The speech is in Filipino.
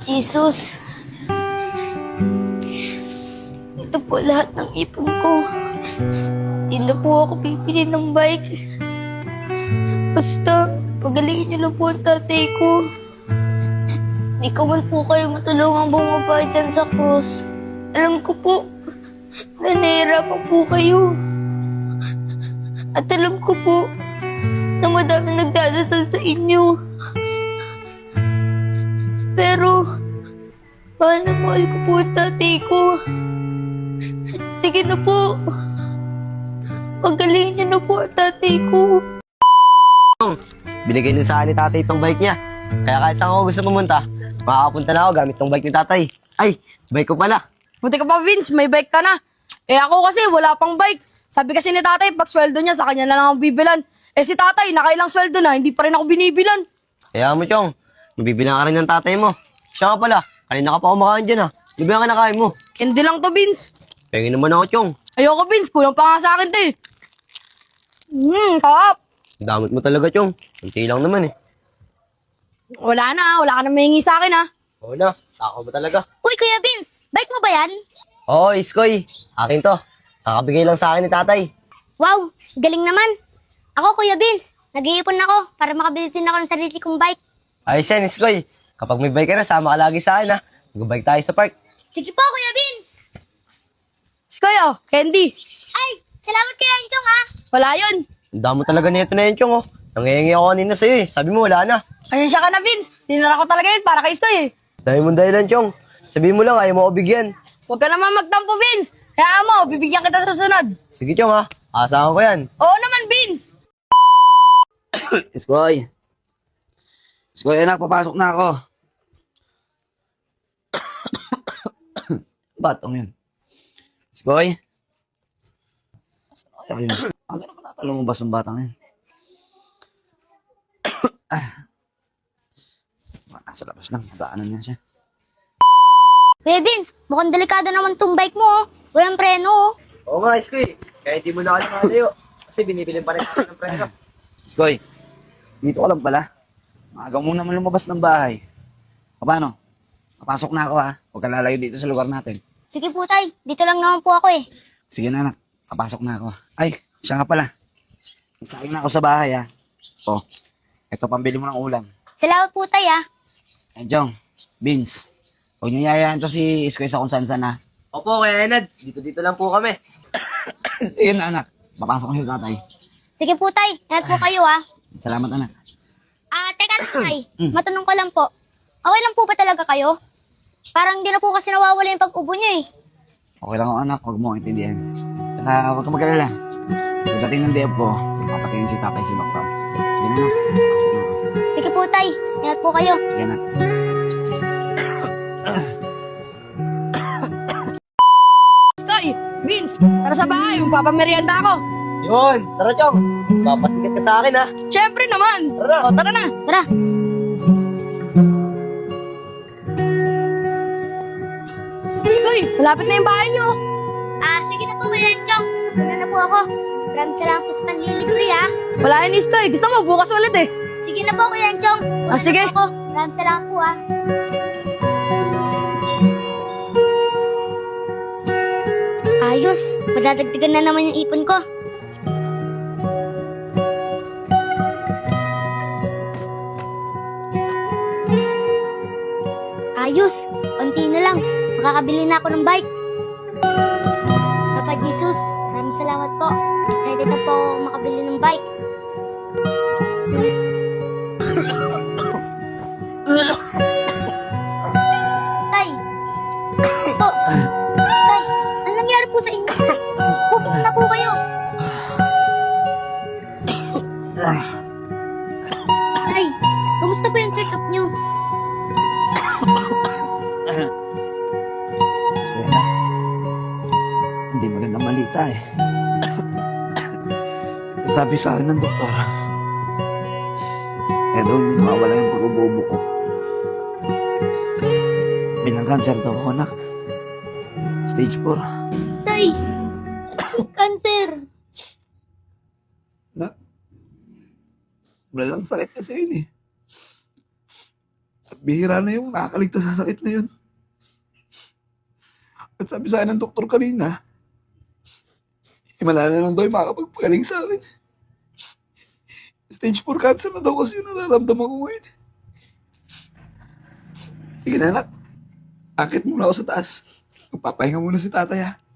Jesus, ito po lahat ng ipon ko. Hindi na po ako bibili ng bike. Basta, pagalingin niyo lang po ang tatay ko. Di ko man po kayo matulungang bumaba dyan sa krus. Alam ko po, na nahihirapan po kayo. At alam ko po, na madami nagdadasal sa inyo. Pero, mahal na mahal ko po ang tatay ko. Sige na po. Pagalingin niyo na po ang tatay ko. Binigay din sa akin ni tatay itong bike niya. Kaya kahit saan ako gusto pumunta, makakapunta na ako gamit itong bike ni tatay. Ay, bike ko pala. Buti ka pa, Vince, may bike ka na. Eh ako kasi, wala pang bike. Sabi kasi ni tatay, pag sweldo niya, sa kanya na lang ako bibilan. Eh si tatay, nakailang sweldo na, hindi pa rin ako binibilan. Kaya mo, Chong. Mabibilang ka rin ng tatay mo. Siya ka pala. Kanina ka pa kumakain dyan, ha. Di ba yung kinakain mo? Hindi lang to, Vince. Pengin naman ako, Chong. Ayoko, Vince, kulang pa nga sa akin to eh. Kap. Damot mo talaga, Chong. Kunti lang naman, eh. Wala ka na mahingi sa akin ha. Oo na. Tako mo talaga. Uy, Kuya Vince, bike mo ba yan? Oo, Iskoy. Akin to. Kakabigay lang sa akin ni tatay. Wow, galing naman. Ako, Kuya Vince, nag-iipon ako para makabili din ako ng sarili kong bike. Ayos yan, Iskoy. Kapag may bike ka na, sama ka lagi sa akin, ha. Mag-bike tayo sa park. Sige po, Kuya Vince. Skoyo, Candy. Ay, salamat Kuya Enchong ha. Wala yun. Ang damo talaga nito na yun, Chong, oh. Nangihingi ako kanina sa'yo, eh. Sabi mo, wala na. Ayun siya ka na, Vince. Dinala ko talaga yun para kay Skoy eh. Dahil mong dahilan, Chong. Sabihin mo lang, ayaw mo ako bigyan. Huwag ka naman magtampo, Vince. Kaya mo, bibigyan kita sa sunod. Sige, Chong, ha. Asahan ko yan. Oo naman, Vince. Iskoy. Iskoy, anak, papasok na ako. Batong yun. Iskoy. Saan kaya yun? Aga naman natalumabas ng batang yun. Nasa labas lang, daanan niya siya. Kuya Vince, mukhang delikado naman tong bike mo oh. Walang preno oh. Oo nga, Iskoy. Kaya hindi mo na kami makalayo. Kasi binibilin pa rin ako ng presyo. Iskoy, dito ka lang pala. Maaga mo naman lumabas ng bahay. Paano? Papasok na ako ha. Huwag ka lalayo dito sa lugar natin. Sige po tay, dito lang naman po ako eh. Sige na anak, papasok na ako. Ay, siya nga pala. Isayang na ako sa bahay ha. O, eto pambili mo ng ulam. Salamat po tay ah. Jong, Vince, huwag niyo yayaan to si Iskoy sa kung saan ha. Opo, Kuya Enad. Dito lang po kami. Sige na anak, papasok na si tatay. Sige po tay, ingat po kayo ah. Salamat anak. Teka tay, matanong ko lang po. Okay lang po ba talaga kayo? Parang hindi na po kasi nawawala yung pag-ubo niyo eh. Okay lang ako anak, huwag mo intindihan. Tsaka huwag ka mag-alala. Pagdating ng day off ko, papatingin si tatay si doktor. Sige na anak, papasok na ako. Sige po tay, ingat po kayo. Sige anak. Skoy, Vince, tara sa bahay, magpapamerienda ako. Yun. Tara, Chong. Papasikat ka sa akin, ha. Siyempre naman. Tara. O, tara na. Tara. Skoy, malapit na yung bahay niyo. Sige na po Kuya Enchong. Una na po ako. Maraming salamat po sa panlilibre ah. Wala yun, Skoy. Gusto mo, bukas ulit eh. Sige na po Kuya Enchong. Una Sige. na po ako. Maraming salamat po ah. Ayos, madadagdagan na naman yung ipon ko. Ayos, konti na lang. Makakabili na ako ng bike. Papa Jesus, maraming salamat po. Excited na po ako makabili ng bike. Tay! Oh! Tay! Ano nangyari po sa inyo? Pupunta na po kayo. Tay! Kamusta po yung check-up niyo? Iskoy anak. Hindi magandang malita eh. Sabi sa akin ng doktor, kaya daw hindi mawala yung pag-ubo ko. Bilang cancer daw ako, anak. Stage 4. Tay! Cancer! Na? Wala lang sakit kasi yun eh. At bihira na yung nakakaligtas sa sakit na yun. At sabi sa akin ng doktor kanina, himala na lang daw yung makakapagpagaling sa akin. Stage 4 cancer na daw kasi yung nararamdaman ko ngayon. Sige na anak, akit muna ako sa taas. Magpapahinga muna si tatay ha.